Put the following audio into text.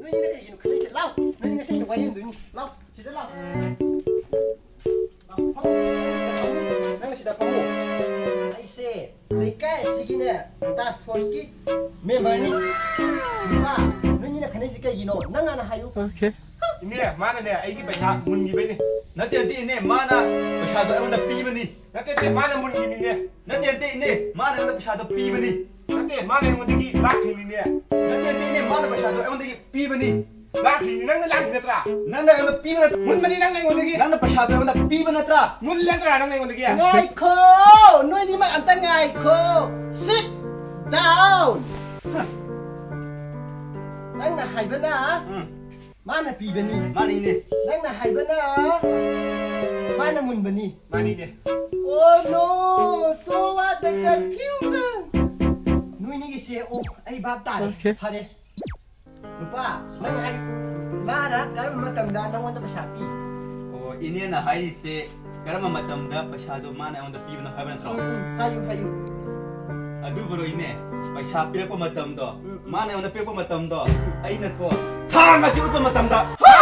너희는 이거 그래 이제 라우 너희는 생각 많이 했는데 라우 진짜 라우 nang sida pamu I say lekai sigine task force ki member ni ba nuni na khane sikai yino nang ana hayu okayเนี่ยมาเนี่ยไอ้ที่ไปชามุนกี่ไปนี่ นัดเตียนตีเนี่ยมานะประชาชนเอาแต่ปีมันนี่ นักเตะมาเนี่ยมุนกี่นี่เนี่ย นัดเตียนตีเนี่ยมานะเอาแต่ประชาชนปีมันนี่ นักเตะมาเนี่ยมุนกี่ลักทีนี่เนี่ย นัดเตียนตีเนี่ยมานะประชาชนเอาแต่ปีมันนี่ ลักทีนี่นั่งลักทีนี่ตรา นั่นน่ะเอาแต่ปีมัน มุนมันนี่นั่งในมุนกี่ นั่นน่ะประชาชนเอาแต่ปีมันนะตรา มุนเลี้ยงตรานั่งในมุนกี่ ngai ko noi ni ma anta ngai ko sit down nang na hai bana mana pi bani มานี่นี่ nang na hai bana mana mun bani มานี่เนี่ย oh no so what the confusion noi ni gi se o ai bab ta ha de lupa nang hai mana kar matam da nang wanda pashapi โอ้อีเนี่ยนะให้เสกระมังมาทำได้ประชาชนมานะเอาแต่ปีมันให้มันตรอง hayu hayu อะดูบรอยเนี่ยประชาชนเปียกมาทำได้มานะเอาแต่เปียกมาทำได้ไอ้นั่นก็ทางอาชีพมาทำได้ ha